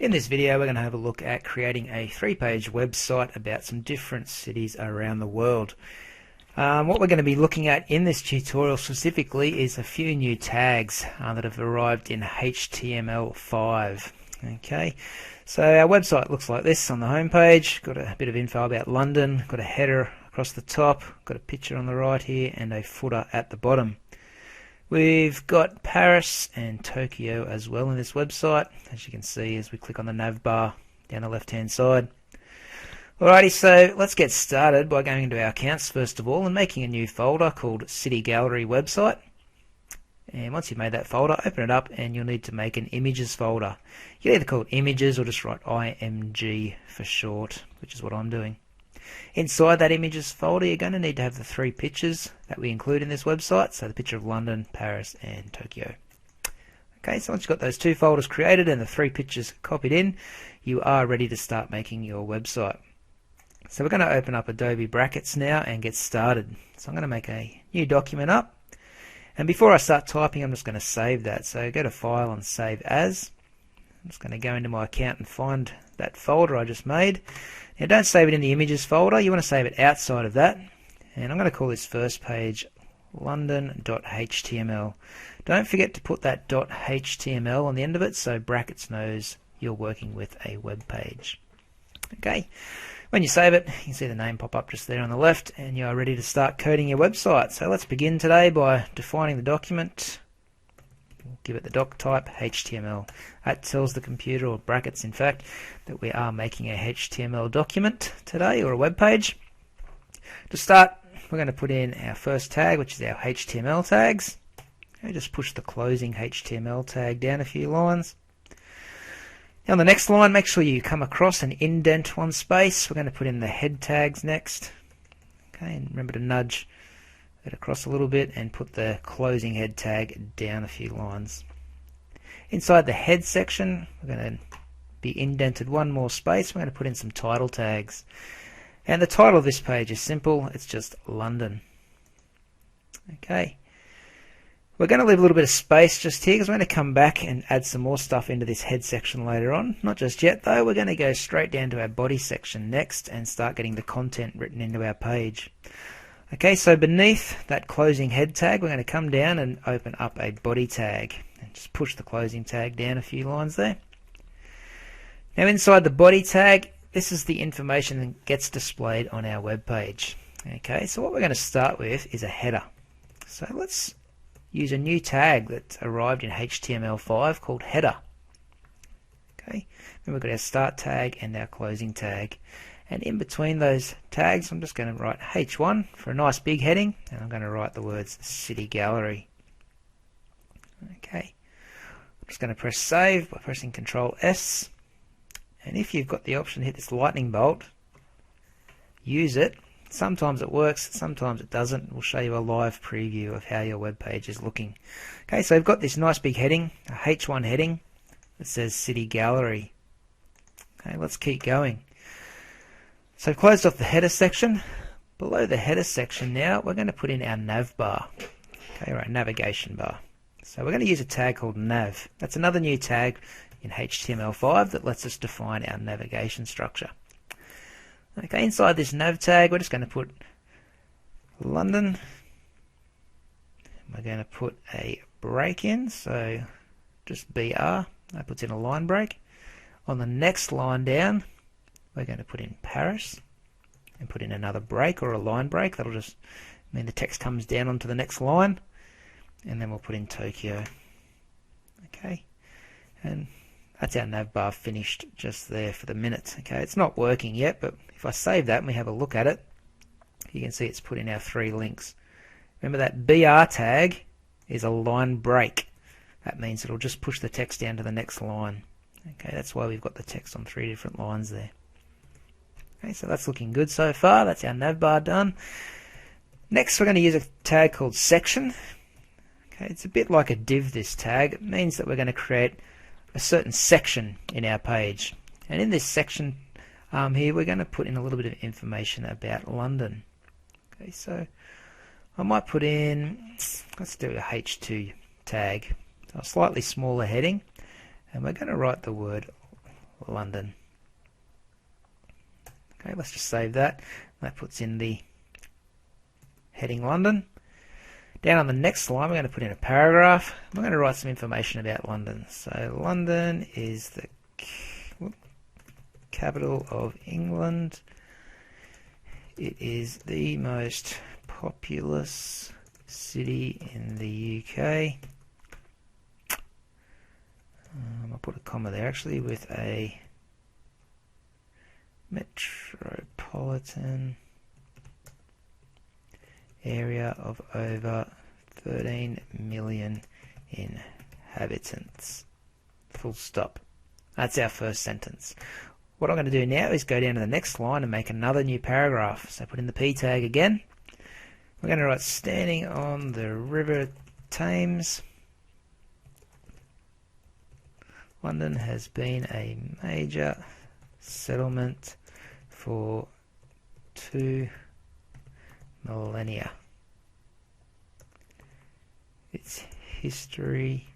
In this video we're going to have a look at creating a 3-page website about some different cities around the world. What we're going to be looking at in this tutorial specifically is a few new tags that have arrived in HTML5. Okay, so our website looks like this on the home page. Got a bit of info about London, got a header across the top, got a picture on the right here and a footer at the bottom. We've got Paris and Tokyo as well in this website, as you can see as we click on the nav bar down the left hand side. Alrighty, so let's get started by going into our accounts first of all and making a new folder called City Gallery Website. And once you've made that folder, open it up and you'll need to make an images folder. You can either call it images or just write IMG for short, which is what I'm doing. Inside that images folder you're going to need to have the 3 pictures that we include in this website, so the picture of London, Paris and Tokyo. Okay, so once you've got those 2 folders created and the 3 pictures copied in, you are ready to start making your website. So we're going to open up Adobe Brackets now and get started. So I'm going to make a new document up, and before I start typing I'm just going to save that. So go to File and Save As. I'm just going to go into my account and find that folder I just made. Now don't save it in the images folder, you want to save it outside of that, and I'm going to call this first page london.html. Don't forget to put that .html on the end of it so Brackets knows you're working with a web page. Okay, when you save it you can see the name pop up just there on the left and you are ready to start coding your website. So let's begin today by defining the document. We'll give it the doc type HTML. That tells the computer, or Brackets in fact, that we are making a HTML document today, or a web page. To start, we're going to put in our first tag, which is our HTML tags. Okay, just push the closing HTML tag down a few lines. Now on the next line, make sure you come across and indent one space. We're going to put in the head tags next. Okay, and remember to nudge it across a little bit and put the closing head tag down a few lines. Inside the head section we're going to be indented one more space. We're going to put in some title tags, and the title of this page is simple, it's just London. Okay, we're going to leave a little bit of space just here because we're going to come back and add some more stuff into this head section later on. Not just yet though, we're going to go straight down to our body section next and start getting the content written into our page. Okay, so beneath that closing head tag we're going to come down and open up a body tag and just push the closing tag down a few lines there. Now inside the body tag, this is the information that gets displayed on our web page. Okay, so what we're going to start with is a header. So let's use a new tag that arrived in HTML5 called header. Okay, then we've got our start tag and our closing tag. And in between those tags I'm just going to write H1 for a nice big heading, and I'm going to write the words City Gallery. Okay, I'm just going to press save by pressing Ctrl S, and if you've got the option to hit this lightning bolt, use it. Sometimes it works, sometimes it doesn't. We'll show you a live preview of how your web page is looking. Okay, so we've got this nice big heading, a H1 heading that says City Gallery. Okay, let's keep going. So I've closed off the header section. Below the header section now we're going to put in our nav bar, okay, or our navigation bar. So we're going to use a tag called nav. That's another new tag in HTML5 that lets us define our navigation structure. Okay, inside this nav tag we're just going to put London. We're going to put a break in, so just BR. That puts in a line break. On the next line down we're going to put in Paris and put in another break or a line break. That'll just mean the text comes down onto the next line, and then we'll put in Tokyo. Okay, and that's our nav bar finished just there for the minute. Okay, it's not working yet, but if I save that and we have a look at it, you can see it's put in our 3 links. Remember that BR tag is a line break. That means it'll just push the text down to the next line. Okay, that's why we've got the text on 3 different lines there. Okay, so that's looking good so far. That's our nav bar done. Next we're going to use a tag called section. Okay, it's a bit like a div, this tag. It means that we're going to create a certain section in our page. And in this section here we're going to put in a little bit of information about London. Okay, so I might put in, let's do a H2 tag, so a slightly smaller heading, and we're going to write the word London. Okay, let's just save that. That puts in the heading London. Down on the next line, we're going to put in a paragraph. We're going to write some information about London. So London is the capital of England. It is the most populous city in the UK. I'll put a comma there actually with a metropolitan area of over 13 million inhabitants. Full stop. That's our first sentence. What I'm going to do now is go down to the next line and make another new paragraph. So put in the P tag again. We're going to write standing on the River Thames, London has been a major settlement for 2 millennia. Its history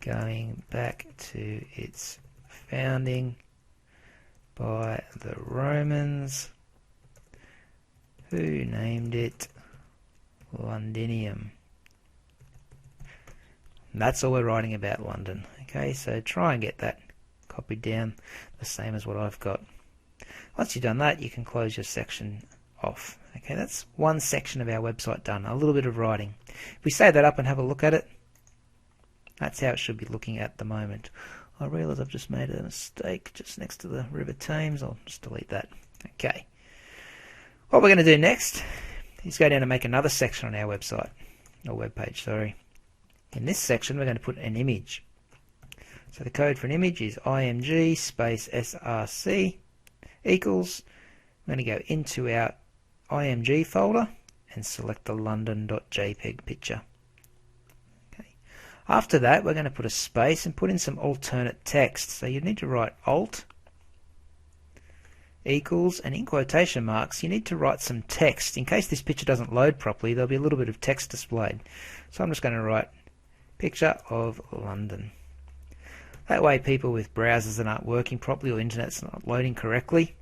going back to its founding by the Romans, who named it Londinium. And that's all we're writing about London. Okay, so try and get that copied down the same as what I've got. Once you've done that, you can close your section off. Okay, that's one section of our website done, a little bit of writing. If we save that up and have a look at it, that's how it should be looking at the moment. I realise I've just made a mistake just next to the River Thames. I'll just delete that. Okay. What we're going to do next is go down and make another section on our website, or web page, sorry. In this section, we're going to put an image. So the code for an image is img space src equals. We're going to go into our img folder and select the london.jpg picture. Okay. After that, we're going to put a space and put in some alternate text. So you need to write alt equals, and in quotation marks, you need to write some text. In case this picture doesn't load properly, there'll be a little bit of text displayed. So I'm just going to write picture of London. That way people with browsers that aren't working properly or internet's not loading correctly,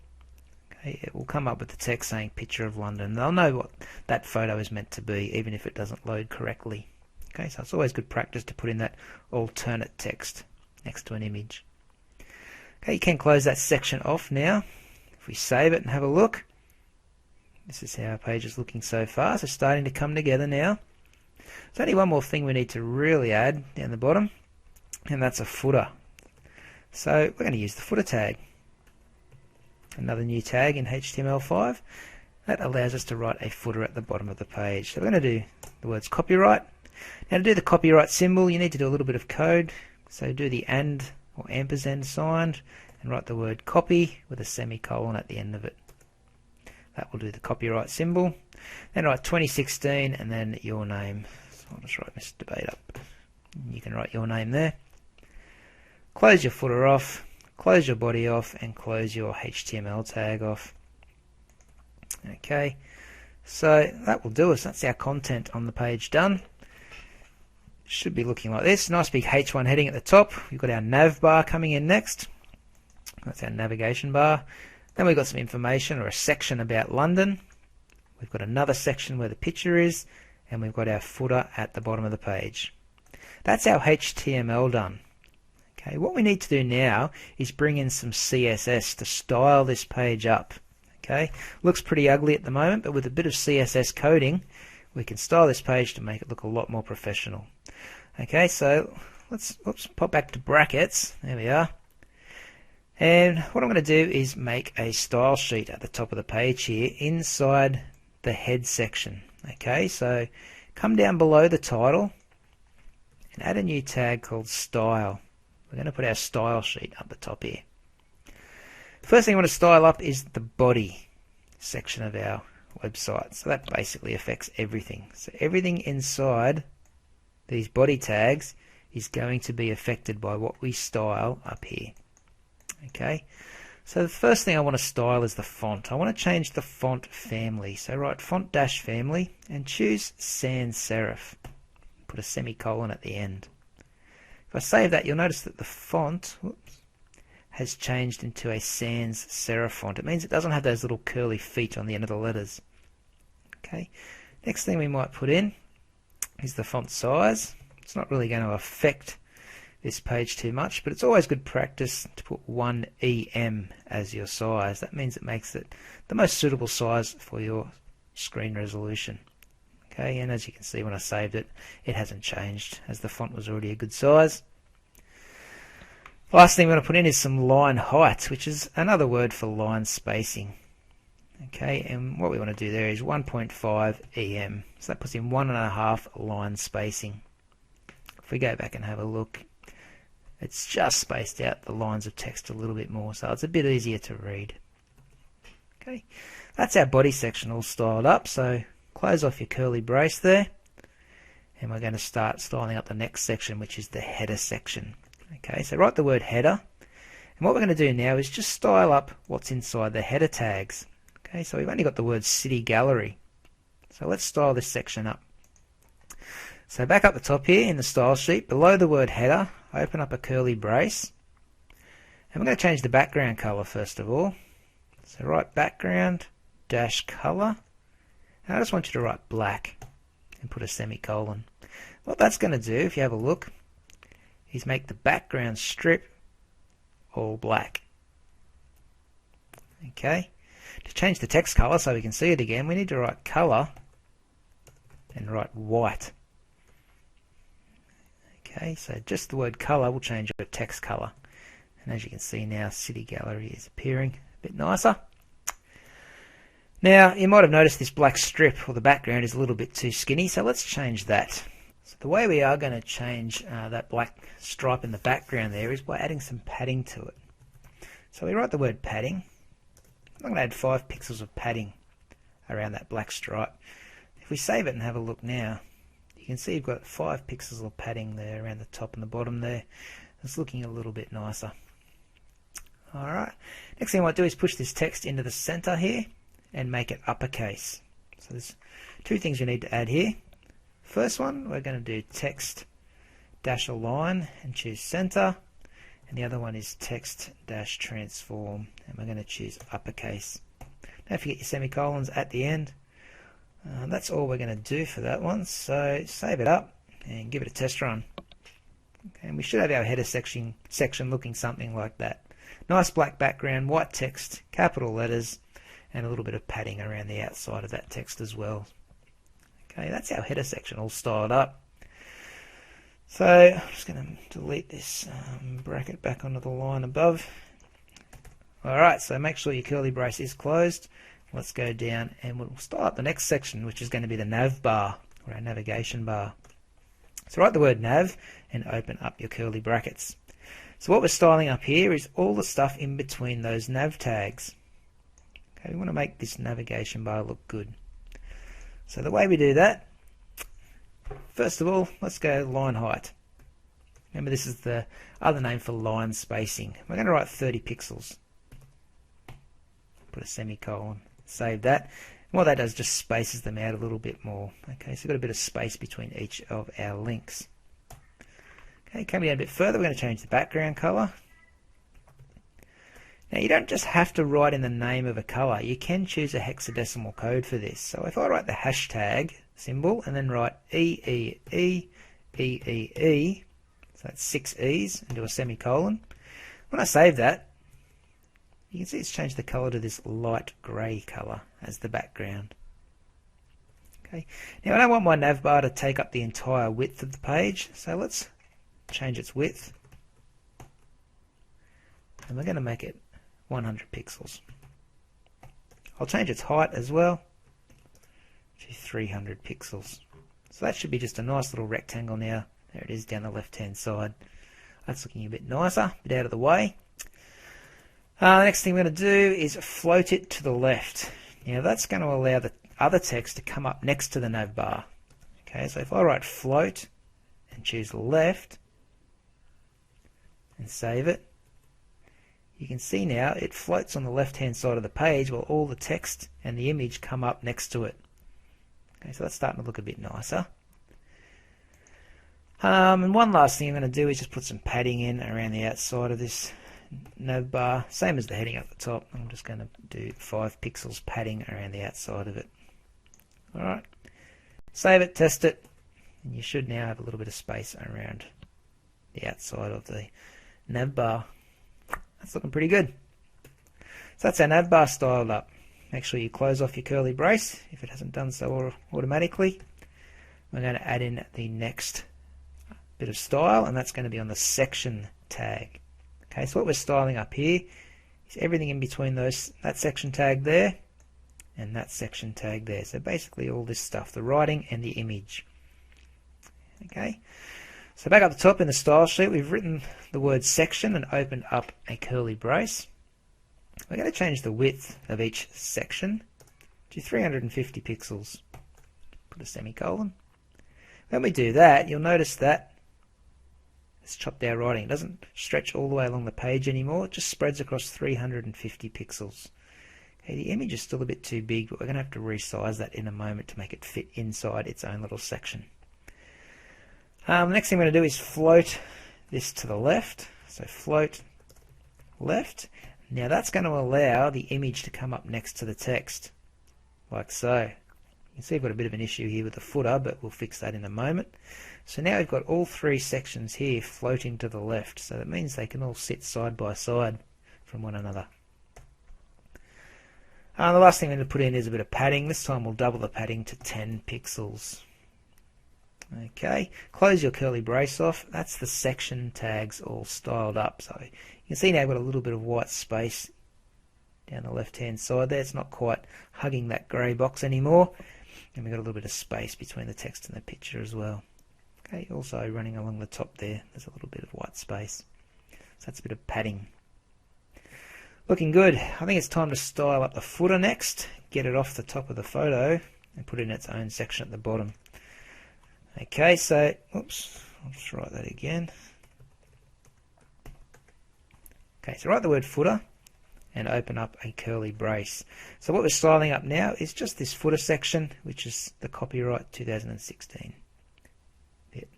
okay, it will come up with the text saying picture of London. They'll know what that photo is meant to be even if it doesn't load correctly. Okay, so it's always good practice to put in that alternate text next to an image. Okay, you can close that section off now. If we save it and have a look, this is how our page is looking so far. So starting to come together now. There's only one more thing we need to really add down the bottom, and that's a footer. So we're going to use the footer tag. Another new tag in HTML5 that allows us to write a footer at the bottom of the page. So we're going to do the words copyright. Now to do the copyright symbol, you need to do a little bit of code. So do the and or ampersand sign and write the word copy with a semicolon at the end of it. That will do the copyright symbol. Then write 2016 and then your name. So I'll just write Mr. Debate up. You can write your name there. Close your footer off, close your body off, and close your HTML tag off. Okay, so that will do us. That's our content on the page done. Should be looking like this. Nice big H1 heading at the top. We've got our nav bar coming in next. That's our navigation bar. Then we've got some information or a section about London. We've got another section where the picture is, and we've got our footer at the bottom of the page. That's our HTML done. Okay, what we need to do now is bring in some CSS to style this page up. Okay, looks pretty ugly at the moment, but with a bit of CSS coding, we can style this page to make it look a lot more professional. Okay, so let's pop back to brackets. There we are. And what I'm going to do is make a style sheet at the top of the page here inside the head section. Okay, so come down below the title and add a new tag called style. We're going to put our style sheet up the top here. First thing I want to style up is the body section of our website. So that basically affects everything. So everything inside these body tags is going to be affected by what we style up here. Okay, so the first thing I want to style is the font. I want to change the font family. So write font dash family and choose sans serif. Put a semicolon at the end. If I save that, you'll notice that the font has changed into a sans serif font. It means it doesn't have those little curly feet on the end of the letters. Okay. Next thing we might put in is the font size. It's not really going to affect this page too much, but it's always good practice to put 1 EM as your size. That means it makes it the most suitable size for your screen resolution. Okay, and as you can see when I saved it, it hasn't changed as the font was already a good size. Last thing we're going to put in is some line height, which is another word for line spacing. Okay, and what we want to do there is 1.5 EM. So that puts in 1.5 line spacing. If we go back and have a look, it's just spaced out the lines of text a little bit more, so it's a bit easier to read. Okay, that's our body section all styled up, so close off your curly brace there, and we're going to start styling up the next section, which is the header section. Okay, so write the word header, and what we're going to do now is just style up what's inside the header tags. Okay, so we've only got the word city gallery, so let's style this section up. So back up the top here in the style sheet, below the word header, open up a curly brace, and we're going to change the background color first of all. So write background dash color, and I just want you to write black and put a semicolon. What that's going to do, if you have a look, is make the background strip all black. Okay, to change the text color so we can see it again, we need to write color and write white. Okay, so just the word color will change your text color, and as you can see now, city gallery is appearing a bit nicer. Now you might have noticed this black strip or the background is a little bit too skinny, so let's change that. So the way we are going to change that black stripe in the background there is by adding some padding to it. So we write the word padding. I'm going to add 5 pixels of padding around that black stripe. If we save it and have a look now, you can see you've got 5 pixels of padding there around the top and the bottom there. It's looking a little bit nicer. Alright, next thing I might do is push this text into the center here and make it uppercase. So there's 2 things we need to add here. First one, we're going to do text dash align and choose center, and the other one is text dash transform, and we're going to choose uppercase. Don't forget your semicolons at the end. That's all we're going to do for that one, so save it up and give it a test run. Okay, and we should have our header section looking something like that. Nice black background, white text, capital letters, and a little bit of padding around the outside of that text as well. Okay, that's our header section all styled up. So I'm just going to delete this bracket back onto the line above. Alright, so make sure your curly brace is closed. Let's go down and we'll style up the next section, which is going to be the nav bar, or our navigation bar. So write the word nav and open up your curly brackets. So what we're styling up here is all the stuff in between those nav tags. Okay, we want to make this navigation bar look good. So the way we do that, first of all, let's go line height. Remember, this is the other name for line spacing. We're going to write 30 pixels. Put a semicolon. Save that. And what that does just spaces them out a little bit more. Okay, so we've got a bit of space between each of our links. Okay, coming down a bit further, we're going to change the background color. Now you don't just have to write in the name of a color, you can choose a hexadecimal code for this. So if I write the hashtag symbol and then write EEE, so that's 6 E's, and do a semicolon. When I save that, you can see it's changed the color to this light grey color as the background. Okay. Now I don't want my navbar to take up the entire width of the page, so let's change its width. And we're going to make it 100 pixels. I'll change its height as well to 300 pixels. So that should be just a nice little rectangle now. There it is down the left hand side. That's looking a bit nicer, a bit out of the way. The next thing we're going to do is float it to the left. Now that's going to allow the other text to come up next to the navbar. Okay, so if I write float and choose left and save it, you can see now it floats on the left hand side of the page while all the text and the image come up next to it. Okay, so that's starting to look a bit nicer. And one last thing I'm going to do is just put some padding in around the outside of this nav bar, same as the heading at the top. I'm just going to do 5 pixels padding around the outside of it. Alright, save it, test it, and you should now have a little bit of space around the outside of the nav bar. That's looking pretty good. So that's our nav bar styled up. Make sure you close off your curly brace if it hasn't done so automatically. We're going to add in the next bit of style, and that's going to be on the section tag. Okay, so what we're styling up here is everything in between those, that section tag there and that section tag there. So basically all this stuff, the writing and the image. Okay, so back up the top in the style sheet, we've written the word section and opened up a curly brace. We're going to change the width of each section to 350 pixels. Put a semicolon. When we do that, you'll notice that it's chopped our writing. It doesn't stretch all the way along the page anymore. It just spreads across 350 pixels. Okay, the image is still a bit too big, but we're going to have to resize that in a moment to make it fit inside its own little section. The next thing we're going to do is float this to the left. So float left. Now that's going to allow the image to come up next to the text, like so. You can see I've got a bit of an issue here with the footer, but we'll fix that in a moment. So now we've got all 3 sections here floating to the left, so that means they can all sit side by side from one another. The last thing we're going to put in is a bit of padding. This time we'll double the padding to 10 pixels. Okay, close your curly brace off. That's the section tags all styled up. So you can see now I've got a little bit of white space down the left hand side there. It's not quite hugging that grey box anymore. And we've got a little bit of space between the text and the picture as well. Okay, also running along the top there, there's a little bit of white space. So that's a bit of padding. Looking good. I think it's time to style up the footer next. Get it off the top of the photo and put it in its own section at the bottom. Okay, so, oops, I'll just write that again. Okay, so write the word footer and open up a curly brace. So what we're styling up now is just this footer section, which is the copyright 2016 bit.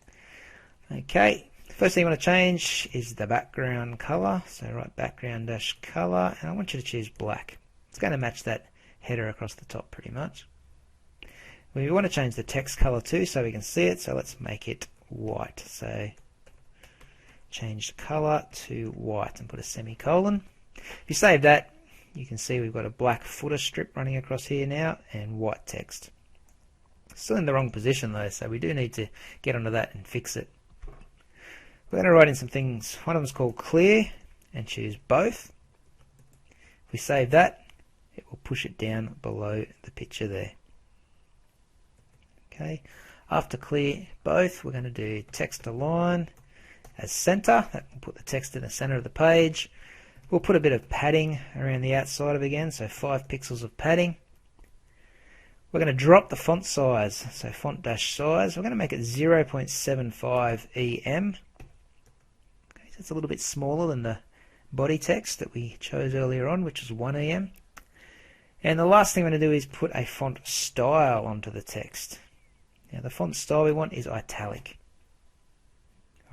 Okay, the first thing you want to change is the background color. So write background-color, and I want you to choose black. It's going to match that header across the top pretty much. We want to change the text color too so we can see it, so let's make it white. So change color to white and put a semicolon. If you save that, you can see we've got a black footer strip running across here now and white text. Still in the wrong position though, so we do need to get onto that and fix it. We're going to write in some things. One of them is called clear and choose both. If we save that, it will push it down below the picture there. Okay, after clear both, we're going to do text align as center. That will put the text in the center of the page. We'll put a bit of padding around the outside of it again, so 5 pixels of padding. We're going to drop the font size, so font-size. We're going to make it 0.75 EM. Okay, so it's a little bit smaller than the body text that we chose earlier on, which is 1 EM. And the last thing we're going to do is put a font style onto the text. Now the font style we want is italic.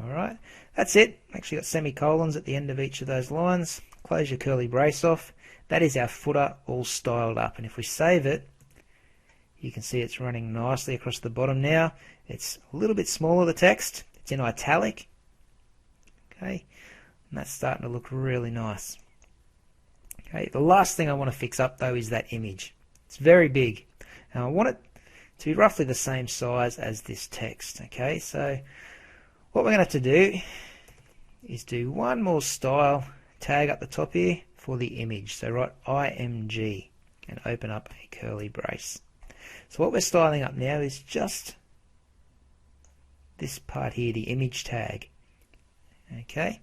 Alright, that's it. Make sure you've got semicolons at the end of each of those lines. Close your curly brace off. That is our footer all styled up, and if we save it, you can see it's running nicely across the bottom now. It's a little bit smaller, the text. It's in italic. Okay, and that's starting to look really nice. Okay, the last thing I want to fix up though is that image. It's very big, and I want it to be roughly the same size as this text. Okay, so what we're going to have to do is do one more style tag up the top here for the image. So write IMG and open up a curly brace. So what we're styling up now is just this part here, the image tag. Okay,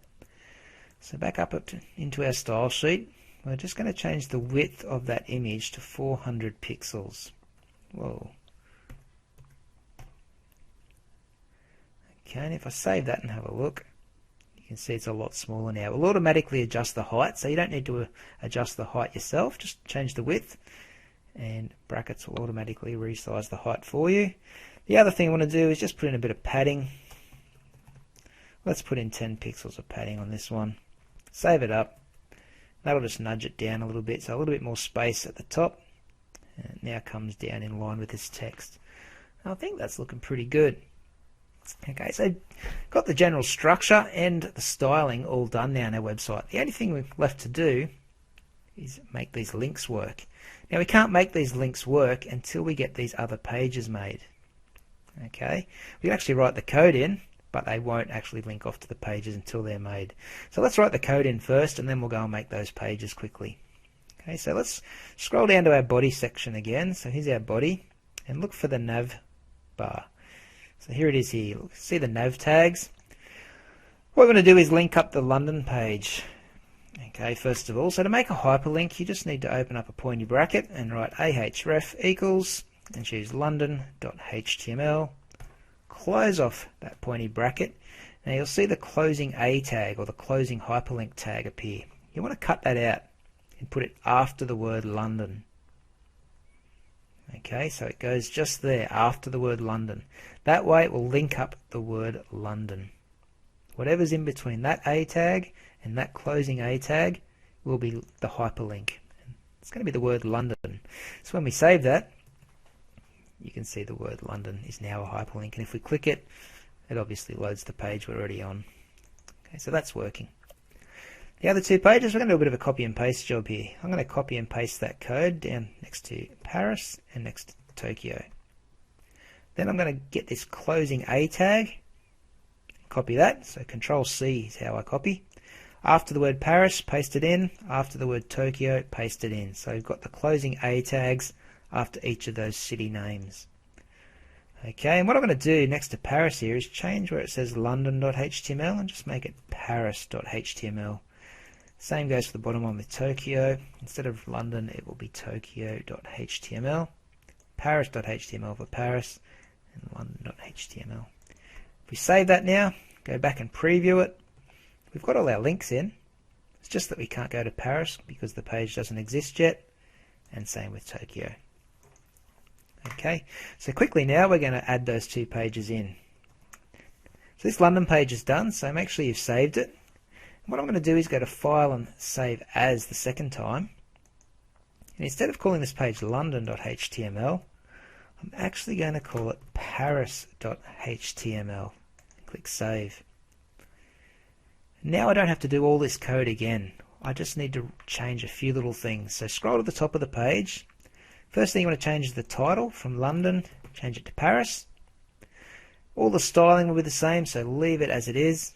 so back up into our style sheet. We're just going to change the width of that image to 400 pixels. Whoa. Okay, and if I save that and have a look, you can see it's a lot smaller now. We'll automatically adjust the height, so you don't need to adjust the height yourself. Just change the width, and brackets will automatically resize the height for you. The other thing I want to do is just put in a bit of padding. Let's put in 10 pixels of padding on this one. Save it up. That'll just nudge it down a little bit, so a little bit more space at the top. And it now comes down in line with this text. I think that's looking pretty good. Okay, so got the general structure and the styling all done now on our website. The only thing we've left to do is make these links work. Now we can't make these links work until we get these other pages made. Okay, we can actually write the code in, but they won't actually link off to the pages until they're made. So let's write the code in first, and then we'll go and make those pages quickly. Okay, so let's scroll down to our body section again. So here's our body, and look for the nav bar. So here it is here. See the nav tags? What we're going to do is link up the London page. Okay, first of all, so to make a hyperlink, you just need to open up a pointy bracket and write ahref equals, and choose london.html. Close off that pointy bracket. Now you'll see the closing A tag or the closing hyperlink tag appear. You want to cut that out and put it after the word London. Okay, so it goes just there after the word London. That way it will link up the word London. Whatever's in between that A tag and that closing A tag will be the hyperlink. It's going to be the word London. So when we save that, you can see the word London is now a hyperlink, and if we click it, it obviously loads the page we're already on. Okay, so that's working. The other two pages, we're going to do a bit of a copy and paste job here. I'm going to copy and paste that code down next to Paris and next to Tokyo. Then I'm going to get this closing A tag, copy that, so Control C is how I copy. After the word Paris, paste it in. After the word Tokyo, paste it in. So we've got the closing A tags after each of those city names. Okay, and what I'm going to do next to Paris here is change where it says london.html and just make it paris.html. Same goes for the bottom one with Tokyo. Instead of London, it will be tokyo.html, paris.html for Paris, and london.html. If we save that now, go back and preview it, we've got all our links in. It's just that we can't go to Paris because the page doesn't exist yet, and same with Tokyo. Okay, so quickly now we're going to add those two pages in. So this London page is done, so make sure you've saved it. And what I'm going to do is go to File and Save As the second time. And instead of calling this page london.html, I'm actually going to call it paris.html. Click Save. Now I don't have to do all this code again. I just need to change a few little things. So scroll to the top of the page. First thing you want to change is the title from London, change it to Paris. All the styling will be the same, so leave it as it is.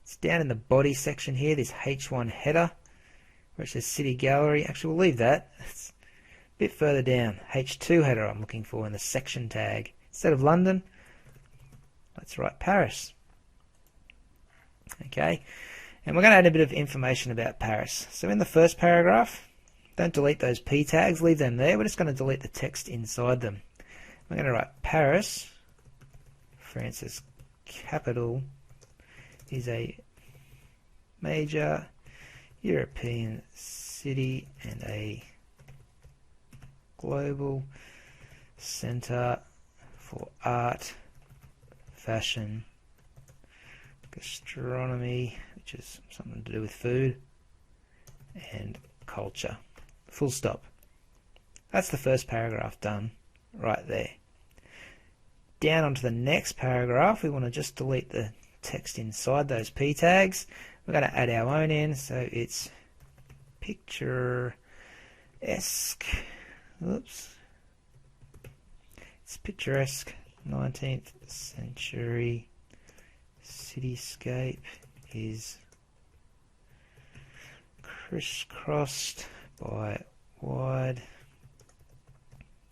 It's down in the body section here, this H1 header, where it says City Gallery. Actually, we'll leave that. It's a bit further down. H2 header I'm looking for in the section tag. Instead of London, let's write Paris. Okay, and we're going to add a bit of information about Paris. So in the first paragraph, don't delete those P tags, leave them there. We're just going to delete the text inside them. We're going to write Paris, France's capital, is a major European city and a global center for art, fashion, gastronomy, which is something to do with food, and culture. Full stop. That's the first paragraph done right there. Down onto the next paragraph, we want to just delete the text inside those P tags. We're going to add our own in, so it's picturesque. Oops. It's picturesque 19th century cityscape is crisscrossed by wide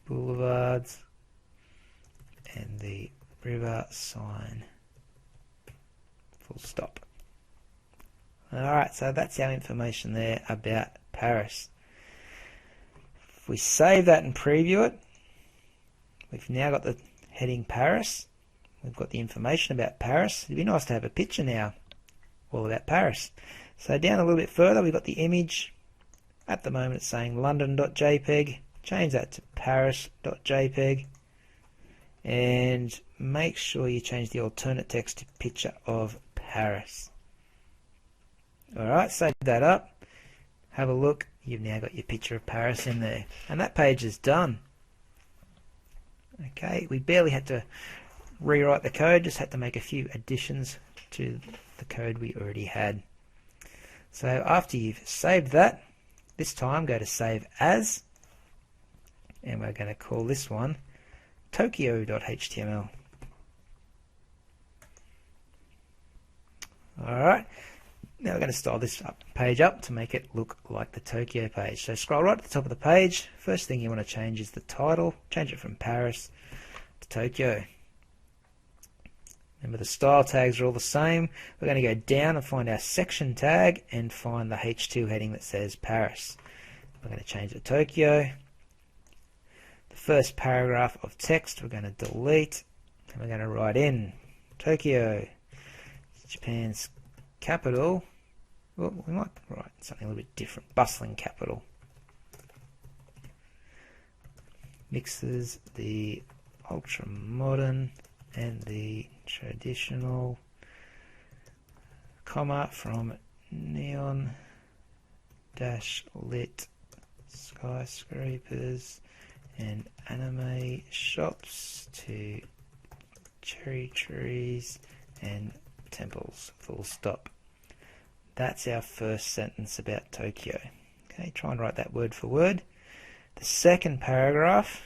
boulevards and the river sign. Full stop. Alright, so that's our information there about Paris. If we save that and preview it, we've now got the heading Paris. We've got the information about Paris. It'd be nice to have a picture now all about Paris. So down a little bit further, we've got the image. At the moment it's saying london.jpg. Change that to paris.jpg. And make sure you change the alternate text to picture of Paris. Alright, save that up. Have a look. You've now got your picture of Paris in there. And that page is done. Okay, we barely had to rewrite the code, just had to make a few additions to the code we already had. So after you've saved that, this time go to Save As, and we're going to call this one Tokyo.html. Alright, now we're going to style this page up to make it look like the Tokyo page. So scroll right to the top of the page. First thing you want to change is the title. Change it from Paris to Tokyo. Remember, the style tags are all the same. We're going to go down and find our section tag and find the H2 heading that says Paris. We're going to change it to Tokyo. The first paragraph of text we're going to delete, and we're going to write in Tokyo, Japan's capital. Well, we might write something a little bit different. Bustling capital. Mixes the ultra modern and the traditional, comma, from neon dash lit skyscrapers and anime shops to cherry trees and temples, full stop. That's our first sentence about Tokyo. Okay, try and write that word for word. The second paragraph,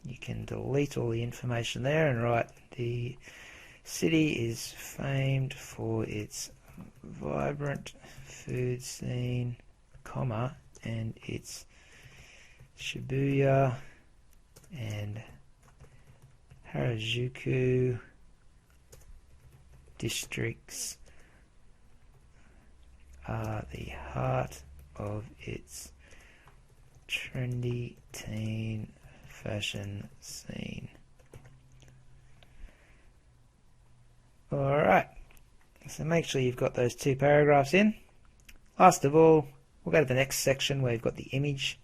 you can delete all the information there and write the city is famed for its vibrant food scene, comma, and its Shibuya and Harajuku districts are the heart of its trendy teen fashion scene. Alright, so make sure you've got those two paragraphs in. Last of all, we'll go to the next section where we've got the image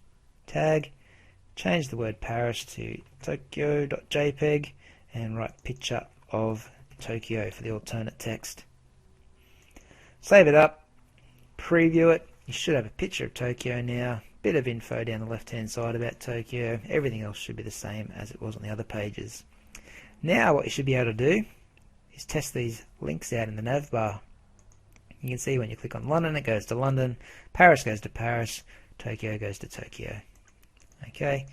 tag. Change the word Paris to Tokyo.jpg and write picture of Tokyo for the alternate text. Save it up, preview it. You should have a picture of Tokyo now. Bit of info down the left hand side about Tokyo. Everything else should be the same as it was on the other pages. Now what you should be able to do is test these links out in the nav bar. You can see when you click on London, it goes to London, Paris goes to Paris, Tokyo goes to Tokyo. Okay,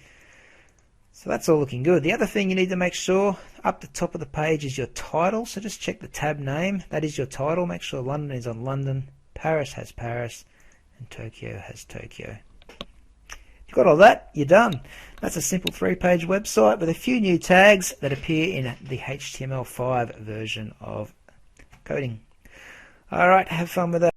so that's all looking good. The other thing you need to make sure up the top of the page is your title. So just check the tab name, that is your title. Make sure London is on London, Paris has Paris, and Tokyo has Tokyo. If you've got all that, you're done. That's a simple 3-page website with a few new tags that appear in the HTML5 version of coding. Alright, have fun with that.